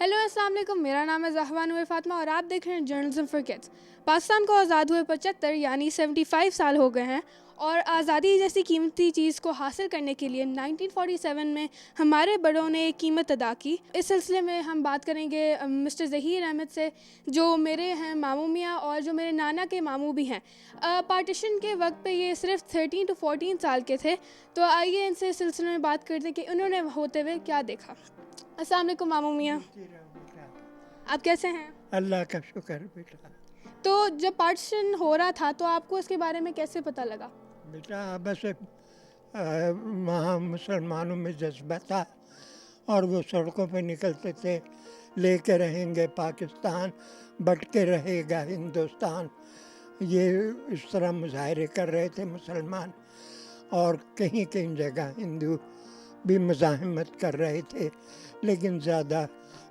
Hello السلام علیکم، میرا نام ہے زہرا نور فاطمہ اور آپ دیکھ رہے ہیں جرنلزم فار کڈس۔ پاکستان کو آزاد ہوئے 75 یعنی 75 سال ہو گئے ہیں، اور آزادی جیسی قیمتی چیز کو حاصل کرنے کے لیے 1947 میں ہمارے بڑوں نے ایک قیمت ادا کی۔ اس سلسلے میں ہم بات کریں گے مسٹر ظہیر احمد سے، جو میرے ہیں ماموں میاں اور جو میرے نانا کے ماموں بھی ہیں۔ پارٹیشن کے وقت پہ یہ صرف 13 to 14 سال کے تھے، تو آئیے ان سے اس سلسلے میں بات کرتے ہیں کہ انہوں نے ہوتے ہوئے کیا دیکھا۔ السلام علیکم ماموں میاں، آپ کیسے ہیں؟ اللہ کا شکر بیٹا۔ تو جب پارٹیشن ہو رہا تھا تو آپ کو اس کے بارے میں کیسے پتہ لگا؟ بیٹا بس وہاں مسلمانوں میں جذبہ تھا اور وہ سڑکوں پہ نکلتے تھے، لے کے رہیں گے پاکستان، بٹ کے رہے گا ہندوستان، یہ اس طرح مظاہرے کر رہے تھے مسلمان، اور کہیں کہیں جگہ ہندو بھی مزاحمت کر رہے تھے، لیکن زیادہ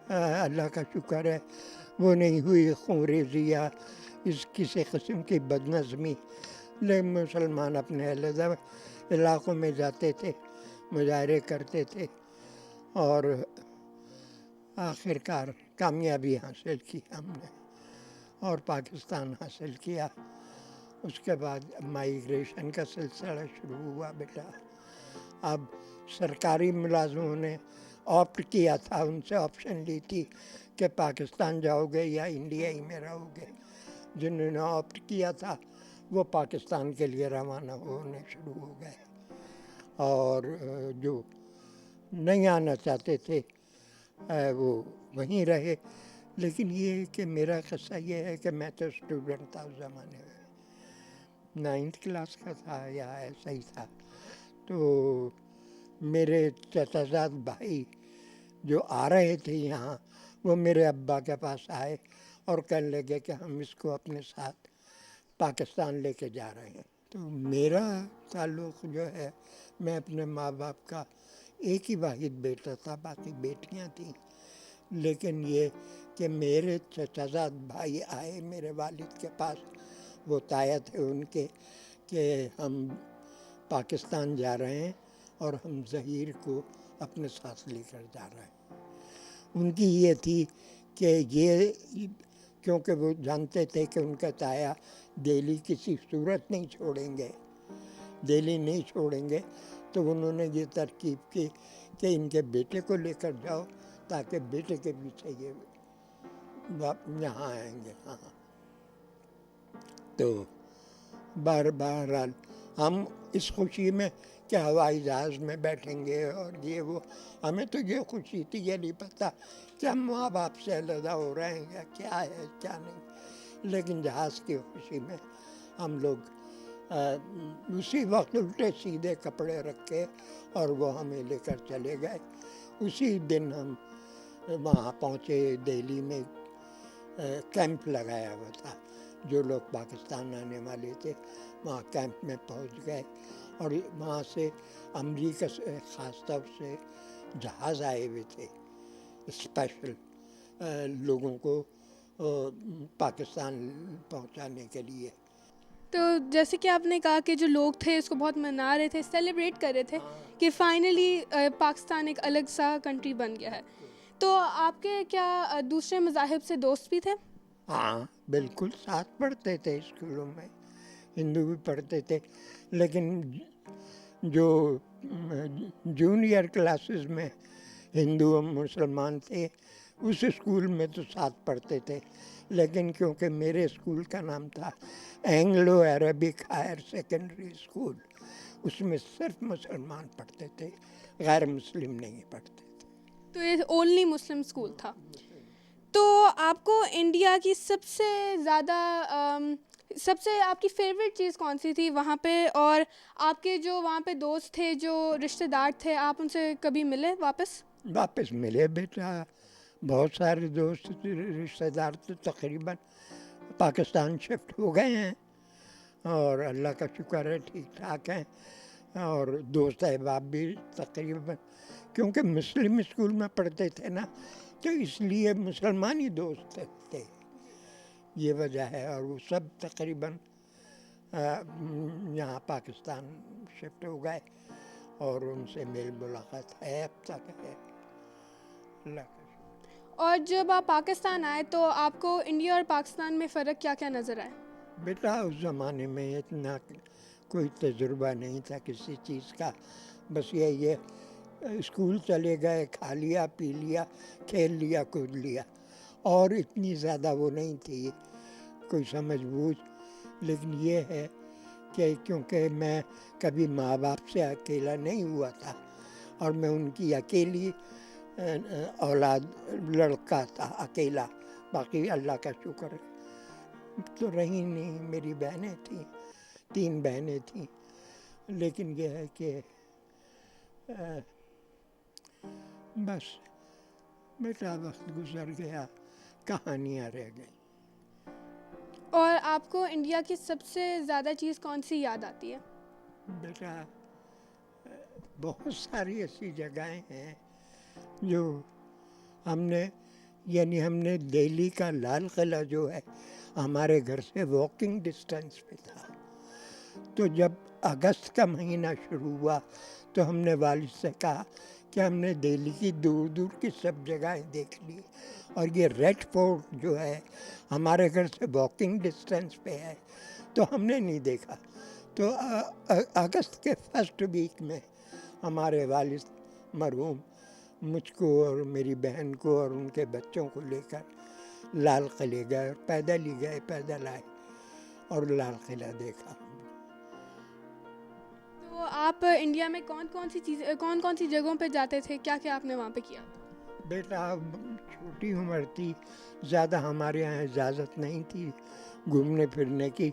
اللہ کا شکر ہے وہ نہیں ہوئی خونریزی یا اس کسی قسم کی بدنظمی۔ لیکن مسلمان اپنے علیحدہ علاقوں میں جاتے تھے، مظاہرے کرتے تھے، اور آخر کار کامیابی حاصل کی ہم نے اور پاکستان حاصل کیا۔ اس کے بعد مائیگریشن کا سلسلہ شروع ہوا بیٹا۔ اب سرکاری ملازموں نے آپٹ کیا تھا، ان سے آپشن لی تھی کہ پاکستان جاؤ گے یا انڈیا ہی میں رہو گے۔ جنہوں نے آپٹ کیا تھا وہ پاکستان کے لیے روانہ ہونے شروع ہو گئے، اور جو نہیں آنا چاہتے تھے وہ وہیں رہے۔ لیکن یہ کہ میرا قصہ یہ ہے کہ میں تو اسٹوڈنٹ تھا اس زمانے میں، 9th کلاس کا تھا یا ایسا ہی تھا، تو میرے چچا زاد بھائی جو آ رہے تھے یہاں، وہ میرے ابا کے پاس آئے اور کہنے لگے کہ ہم اس کو اپنے ساتھ پاکستان لے کے جا رہے ہیں۔ تو میرا تعلق جو ہے، میں اپنے ماں باپ کا ایک ہی واحد بیٹا تھا، باقی بیٹیاں تھیں، لیکن یہ کہ میرے چچا زاد بھائی آئے میرے والد کے پاس، وہ تایا تھے ان کے کہ ہم پاکستان جا رہے ہیں اور ہم ظہیر کو اپنے ساتھ لے کر جا رہے ہیں۔ ان کی یہ تھی کہ یہ کیونکہ وہ جانتے تھے کہ ان کا تایا دہلی کسی صورت نہیں چھوڑیں گے، دہلی نہیں چھوڑیں گے، تو انہوں نے یہ ترکیب کی کہ ان کے بیٹے کو لے کر جاؤ تاکہ بیٹے کے پیچھے یہ یہاں آئیں گے۔ ہاں، تو بہرحال ہم اس خوشی میں کہ ہوائی جہاز میں بیٹھیں گے اور یہ وہ، ہمیں تو یہ خوشی تھی، یہ نہیں پتہ کہ ہم ماں باپ سے علیحدہ ہو رہے ہیں یا کیا ہے کیا نہیں، لیکن جہاز کی خوشی میں ہم لوگ اسی وقت الٹے سیدھے کپڑے رکھے اور وہ ہمیں لے کر چلے گئے۔ اسی دن ہم وہاں پہنچے، دہلی میں کیمپ لگایا ہوا تھا، جو لوگ پاکستان آنے والے تھے وہاں کیمپ میں پہنچ گئے، اور وہاں سے امریکہ سے خاص طور سے جہاز آئے ہوئے تھے اسپیشل لوگوں کو پاکستان پہنچانے کے لیے۔ تو جیسے کہ آپ نے کہا کہ جو لوگ تھے اس کو بہت منا رہے تھے، سیلیبریٹ کر رہے تھے کہ فائنلی پاکستان ایک الگ سا کنٹری بن گیا ہے، تو آپ کے کیا دوسرے مذاہب سے دوست بھی تھے؟ ہاں بالکل، ساتھ پڑھتے تھے اسکولوں میں، ہندو بھی پڑھتے تھے، لیکن جو جونیئر کلاسز میں ہندو اور مسلمان تھے اس اسکول میں تو ساتھ پڑھتے تھے، لیکن کیونکہ میرے اسکول کا نام تھا Anglo Arabic higher secondary school, اس میں صرف مسلمان پڑھتے تھے، غیر مسلم نہیں پڑھتے تھے۔ تو یہ اونلی مسلم اسکول تھا۔ تو آپ کو انڈیا کی سب سے آپ کی فیوریٹ چیز کون سی تھی وہاں پہ، اور آپ کے جو وہاں پہ دوست تھے، جو رشتہ دار تھے، آپ ان سے کبھی ملے واپس ملے بیٹا، بہت سارے دوست رشتہ دار تو تقریباً پاکستان شفٹ ہو گئے ہیں، اور اللہ کا شکر ہے ٹھیک ٹھاک ہیں، اور دوست احباب بھی تقریباً، کیونکہ مسلم اسکول میں پڑھتے تھے نا، تو اس لیے مسلمان ہی دوست تھے، یہ وجہ ہے، اور وہ سب تقریباً یہاں پاکستان شفٹ ہو گئے، اور ان سے میل ملاقات ہے اب تک ہے، اللہ کا شکر۔ اور جب آپ پاکستان آئے تو آپ کو انڈیا اور پاکستان میں فرق کیا کیا نظر آئے؟ بیٹا اس زمانے میں اتنا کوئی تجربہ نہیں تھا کسی چیز کا، بس یہی ہے اسکول چلے گئے، کھا لیا پی لیا، کھیل لیا کود لیا، اور اتنی زیادہ وہ نہیں تھی کوئی سمجھ بوجھ. لیکن یہ ہے کہ کیونکہ میں کبھی ماں باپ سے اکیلا نہیں ہوا تھا، اور میں ان کی اکیلی اولاد لڑکا تھا اکیلا، باقی اللہ کا شکر ہے تو رہی نہیں، میری بہنیں تھیں، 3 بہنیں تھیں. لیکن یہ ہے کہ بس بیٹا وقت گزر گیا، کہانیاں رہ گئیں. اور آپ کو انڈیا کی سب سے زیادہ چیز کون سی یاد آتی ہے؟ بیٹا بہت ساری ایسی جگہیں ہیں جو ہم نے دہلی کا لال قلعہ جو ہے ہمارے گھر سے واکنگ ڈسٹینس پہ تھا. تو جب اگست کا مہینہ شروع ہوا تو ہم نے والد سے کہا کہ ہم نے دہلی کی دور دور کی سب جگہیں دیکھ لی، اور یہ ریڈ فورٹ جو ہے ہمارے گھر سے واکنگ ڈسٹینس پہ ہے تو ہم نے نہیں دیکھا. تو اگست کے فرسٹ ویک میں ہمارے والد مرحوم مجھ کو اور میری بہن کو اور ان کے بچوں کو لے کر لال قلعے گئے، اور پیدل ہی گئے، پیدل آئے اور لال قلعہ دیکھا. تو آپ انڈیا میں کون کون سی جگہوں پہ جاتے تھے؟ کیا کیا آپ نے وہاں پہ کیا؟ بیٹا چھوٹی عمر تھی، زیادہ ہمارے یہاں اجازت نہیں تھی گھومنے پھرنے کی،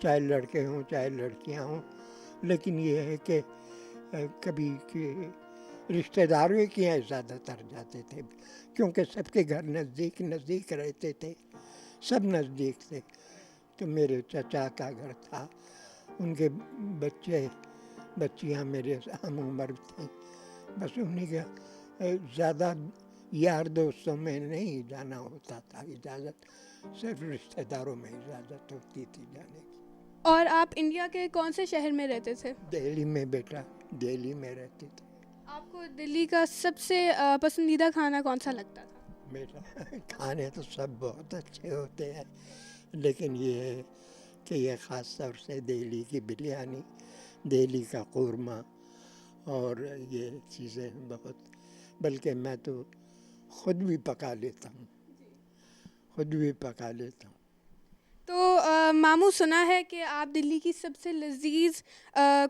چاہے لڑکے ہوں چاہے لڑکیاں ہوں. لیکن یہ ہے کہ کبھی رشتہ داروں کے یہاں زیادہ تر جاتے تھے، کیونکہ سب کے گھر نزدیک رہتے تھے، سب نزدیک تھے. تو میرے چچا کا گھر تھا، ان کے بچیاں میرے ہم عمر تھیں، بس انہیں کے زیادہ یار دوستوں میں نہیں جانا ہوتا تھا اجازت، صرف رشتہ داروں میں اجازت ہوتی تھی جانے کی. اور آپ انڈیا کے کون سے شہر میں رہتے تھے؟ دہلی میں بیٹا، دہلی میں رہتے تھے. آپ کو دلی کا سب سے پسندیدہ کھانا کون سا لگتا تھا؟ بیٹا کھانے تو سب بہت اچھے ہوتے ہیں، لیکن یہ ہے کہ یہ خاص طور سے دہلی کی بریانی، دہلی کا قورمہ، اور یہ چیزیں بہت، بلکہ میں تو خود بھی پکا لیتا ہوں. تو ماموں سنا ہے کہ آپ دلی کی سب سے لذیذ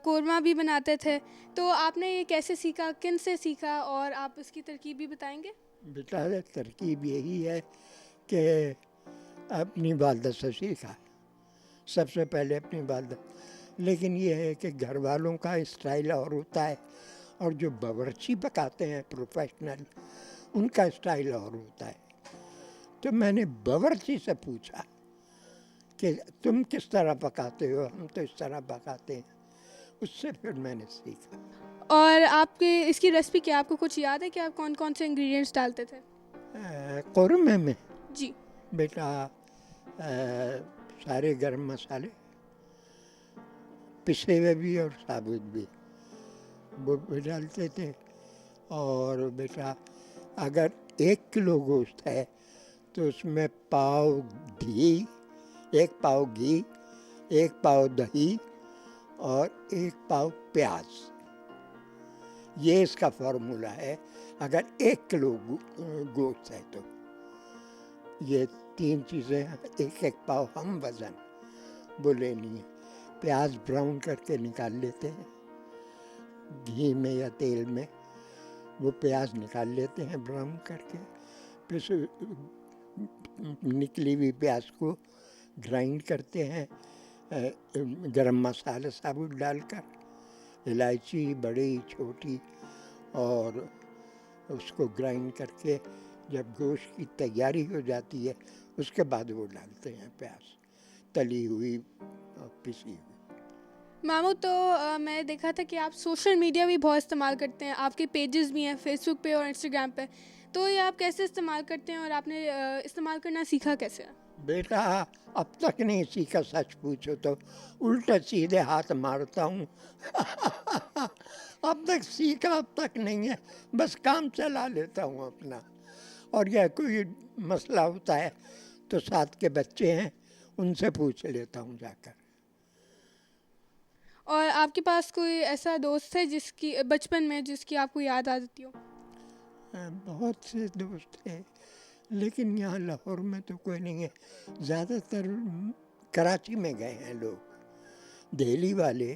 قورمہ بھی بناتے تھے، تو آپ نے یہ کیسے سیکھا، کن سے سیکھا، اور آپ اس کی ترکیب بھی بتائیں گے؟ بیٹا ترکیب یہی ہے کہ اپنی والدہ سے سیکھا، سب سے پہلے اپنی والدہ. لیکن یہ ہے کہ گھر والوں کا اسٹائل اور ہوتا ہے، اور جو باورچی پکاتے ہیں پروفیشنل، ان کا اسٹائل اور ہوتا ہے. تو میں نے باورچی سے پوچھا کہ تم کس طرح پکاتے ہو، ہم تو اس طرح پکاتے ہیں. اس سے پھر میں نے سیکھا. اور آپ کے اس کی ریسپی کیا، آپ کو کچھ یاد ہے کہ آپ کون کون سے انگریڈینٹس ڈالتے تھے؟ قورمے میں جی. بیٹا سارے گرم مسالے، پسے ہوئے بھی اور ثابت بھی، وہ بھی ڈالتے تھے. اور بیٹا اگر 1 کلو گوشت ہے تو اس میں 1 پاؤ گھی، 1 پاؤ دہی، اور 1 پاؤ پیاز. یہ اس کا فارمولہ ہے اگر 1 کلو گوشت ہے تو. یہ 3 چیزیں 1 پاؤ ہم وزن وہ لینی ہے. پیاز براؤن کر کے نکال لیتے ہیں گھی میں یا تیل میں، وہ پیاز نکال لیتے ہیں براؤن کر کے، پھر نکلی ہوئی پیاز کو گرائنڈ کرتے ہیں گرم مسالہ ثابت ڈال کر، الائچی بڑی چھوٹی، اور اس کو گرائنڈ کر کے جب گوشت کی تیاری ہو جاتی ہے اس کے بعد وہ ڈالتے ہیں پیاز تلی ہوئی اور پسی ہوئی. ماموں تو میں نے دیکھا تھا کہ آپ سوشل میڈیا بھی بہت استعمال کرتے ہیں، آپ کے پیجز بھی ہیں فیس بک پہ اور انسٹاگرام پہ، تو یہ آپ کیسے استعمال کرتے ہیں اور آپ نے استعمال کرنا سیکھا کیسے؟ بیٹا اب تک نہیں سیکھا، سچ پوچھو تو الٹا سیدھے ہاتھ مارتا ہوں. اب تک سیکھا اب تک نہیں ہے، بس کام چلا لیتا ہوں اپنا. اور یا کوئی مسئلہ ہوتا ہے تو ساتھ کے بچے ہیں ان سے پوچھ لیتا ہوں جا کر. اور آپ کے پاس کوئی ایسا دوست ہے جس کی بچپن میں جس کی آپ کو یاد آتی ہو؟ بہت سے دوست ہیں لیکن یہاں لاہور میں تو کوئی نہیں ہے. زیادہ تر کراچی میں گئے ہیں لوگ. دہلی والے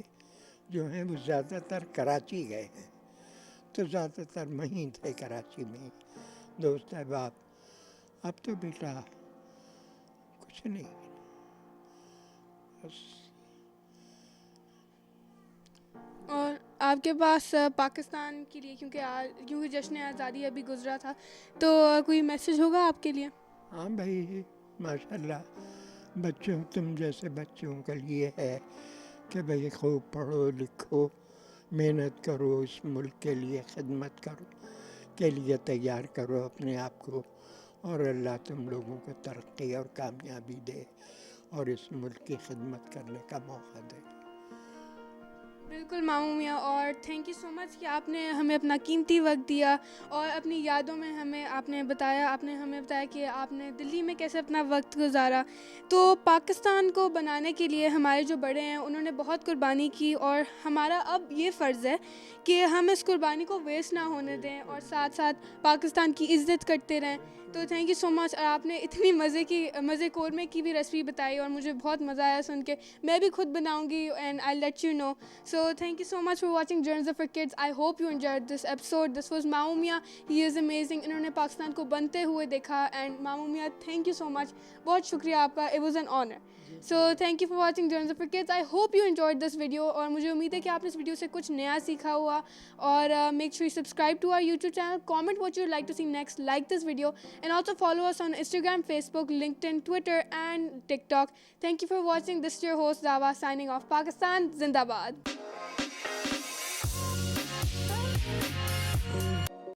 جو ہیں وہ زیادہ تر کراچی گئے ہیں تو زیادہ تر وہیں تھے کراچی میں ہی دوست احباب. اب تو بیٹا کچھ نہیں بس. اور آپ کے پاس پاکستان کے لیے کیونکہ جشن آزادی ابھی گزرا تھا تو کوئی میسیج ہوگا آپ کے لیے؟ ہاں بھائی ماشاء اللہ بچوں تم جیسے بچوں کے لیے ہے کہ بھائی خوب پڑھو لکھو محنت کرو اس ملک کے لیے خدمت کرو کے لیے تیار کرو اپنے آپ کو اور اللہ تم لوگوں کو ترقی اور کامیابی دے اور اس ملک کی خدمت کرنے کا موقع دے. بالکل ماموں میاں، اور تھینک یو سو مچ کہ آپ نے ہمیں اپنا قیمتی وقت دیا اور اپنی یادوں میں آپ نے ہمیں بتایا کہ آپ نے دلی میں کیسے اپنا وقت گزارا. تو پاکستان کو بنانے کے لیے ہمارے جو بڑے ہیں انہوں نے بہت قربانی کی اور ہمارا اب یہ فرض ہے کہ ہم اس قربانی کو ویسٹ نہ ہونے دیں اور ساتھ ساتھ پاکستان کی عزت کرتے رہیں. تو تھینک یو سو مچ. اور آپ نے اتنی مزے قورمے کی بھی ریسپی بتائی اور مجھے بہت مزہ آیا سن کے. میں بھی خود بناؤں گی and I let you know. So thank you so much for watching Journalism for Kids. I hope you enjoyed this episode. This was Mamu Mia. He is amazing. انہوں نے پاکستان کو بنتے ہوئے دیکھا and Mamu Mia, thank you so much. بہت شکریہ آپ کا. It was an honor. So thank you for watching Journalism for Kids. I hope you enjoyed this video اور مجھے امید ہے کہ آپ نے اس ویڈیو سے کچھ نیا سیکھا ہوا. اور make sure you subscribe to our YouTube channel. Comment what you would like to see next. Like this video and also follow us on Instagram, Facebook, LinkedIn, Twitter and TikTok. Thank you for watching. This is your host Zawa signing off. Pakistan Zindabad.